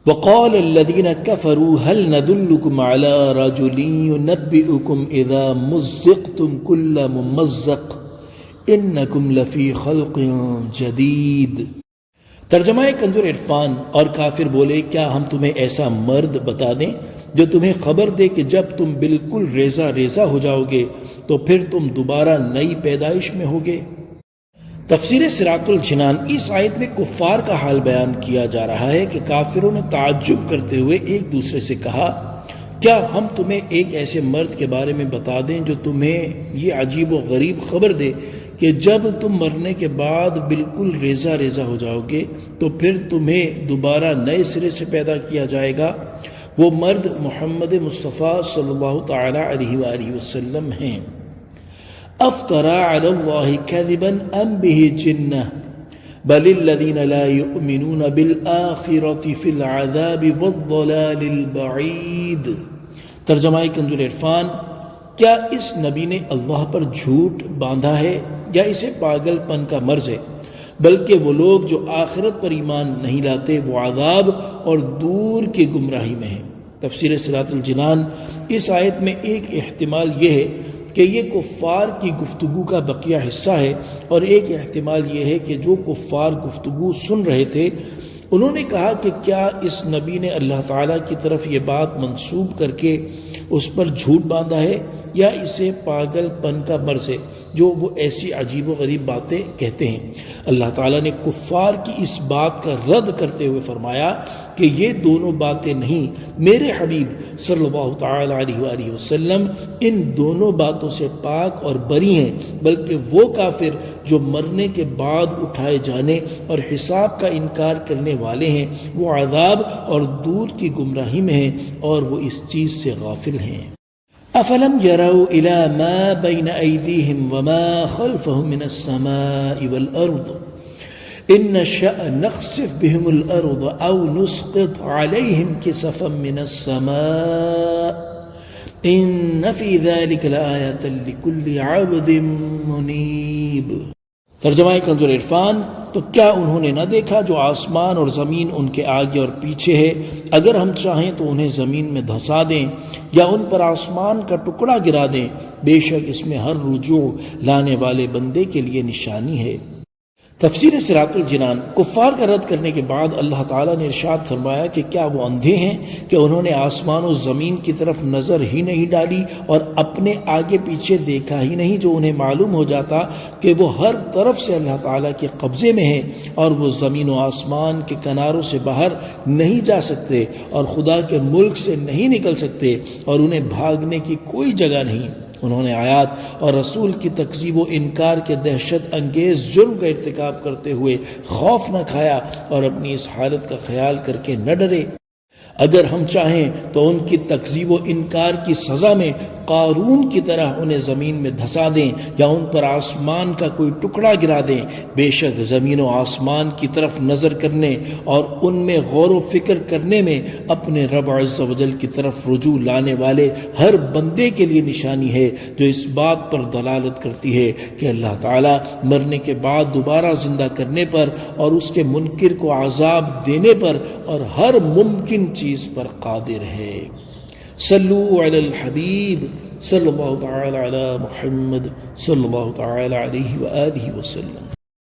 وقال الذين كفروا هل ندلكم على رجل ينبئكم إذا مزقتم كل ممزق إنكم لفي خلق جديد۔ ترجمہ کنز عرفان۔ اور کافر بولے کیا ہم تمہیں ایسا مرد بتا دیں جو تمہیں خبر دے کہ جب تم بالکل ریزہ ریزہ ہو جاؤ گے تو پھر تم دوبارہ نئی پیدائش میں ہوگے۔ تفسیر صراط الجنان۔ اس آیت میں کفار کا حال بیان کیا جا رہا ہے کہ کافروں نے تعجب کرتے ہوئے ایک دوسرے سے کہا کیا ہم تمہیں ایک ایسے مرد کے بارے میں بتا دیں جو تمہیں یہ عجیب و غریب خبر دے کہ جب تم مرنے کے بعد بالکل ریزہ ریزہ ہو جاؤ گے تو پھر تمہیں دوبارہ نئے سرے سے پیدا کیا جائے گا۔ وہ مرد محمد مصطفیٰ صلی اللہ تعالی علیہ وآلہ وسلم ہیں۔ افترى على الله كذبا ام به جنة بل الذين لا يؤمنون بالآخرة في العذاب والضلال البعيد۔ ترجمہ کنز عرفان۔ کیا اس نبی نے اللہ پر جھوٹ باندھا ہے یا اسے پاگل پن کا مرض ہے؟ بلکہ وہ لوگ جو آخرت پر ایمان نہیں لاتے وہ عذاب اور دور کی گمراہی میں ہیں۔ تفسیر صراط الجنان۔ اس آیت میں ایک احتمال یہ ہے کہ یہ کفار کی گفتگو کا بقیہ حصہ ہے، اور ایک احتمال یہ ہے کہ جو کفار گفتگو سن رہے تھے انہوں نے کہا کہ کیا اس نبی نے اللہ تعالیٰ کی طرف یہ بات منسوب کر کے اس پر جھوٹ باندھا ہے یا اسے پاگل پن کا مرض ہے جو وہ ایسی عجیب و غریب باتیں کہتے ہیں۔ اللہ تعالیٰ نے کفار کی اس بات کا رد کرتے ہوئے فرمایا کہ یہ دونوں باتیں نہیں، میرے حبیب صلی اللہ تعالی علیہ وآلہ وسلم ان دونوں باتوں سے پاک اور بری ہیں، بلکہ وہ کافر جو مرنے کے بعد اٹھائے جانے اور حساب کا انکار کرنے والے ہیں وہ عذاب اور دور کی گمراہی میں ہیں اور وہ اس چیز سے غافل ہیں۔ افلم يروا الى ما بين ايديهم وما خلفهم من السماء والارض ان نشأ نخسف بهم الارض او نسقط عليهم كسفا من السماء ان في ذلك لآية لكل عبد منيب۔ ترجمہ کنز عرفان۔ تو کیا انہوں نے نہ دیکھا جو آسمان اور زمین ان کے آگے اور پیچھے ہے؟ اگر ہم چاہیں تو انہیں زمین میں دھسا دیں یا ان پر آسمان کا ٹکڑا گرا دیں، بے شک اس میں ہر رجوع لانے والے بندے کے لیے نشانی ہے۔ تفسیر صراط الجنان۔ کفار کا رد کرنے کے بعد اللہ تعالیٰ نے ارشاد فرمایا کہ کیا وہ اندھے ہیں کہ انہوں نے آسمان و زمین کی طرف نظر ہی نہیں ڈالی اور اپنے آگے پیچھے دیکھا ہی نہیں، جو انہیں معلوم ہو جاتا کہ وہ ہر طرف سے اللہ تعالیٰ کے قبضے میں ہے اور وہ زمین و آسمان کے کناروں سے باہر نہیں جا سکتے اور خدا کے ملک سے نہیں نکل سکتے اور انہیں بھاگنے کی کوئی جگہ نہیں۔ انہوں نے آیات اور رسول کی تکذیب و انکار کے دہشت انگیز جرم کا ارتکاب کرتے ہوئے خوف نہ کھایا اور اپنی اس حالت کا خیال کر کے نہ ڈرے۔ اگر ہم چاہیں تو ان کی تکذیب و انکار کی سزا میں قارون کی طرح انہیں زمین میں دھسا دیں یا ان پر آسمان کا کوئی ٹکڑا گرا دیں۔ بے شک زمین و آسمان کی طرف نظر کرنے اور ان میں غور و فکر کرنے میں اپنے رب عز و جل کی طرف رجوع لانے والے ہر بندے کے لیے نشانی ہے جو اس بات پر دلالت کرتی ہے کہ اللہ تعالیٰ مرنے کے بعد دوبارہ زندہ کرنے پر اور اس کے منکر کو عذاب دینے پر اور ہر ممکن چیز پر قادر ہے۔ صلو علی الحبیب صلی اللہ تعالی علی محمد صلی اللہ تعالی علیہ وآلہ وسلم۔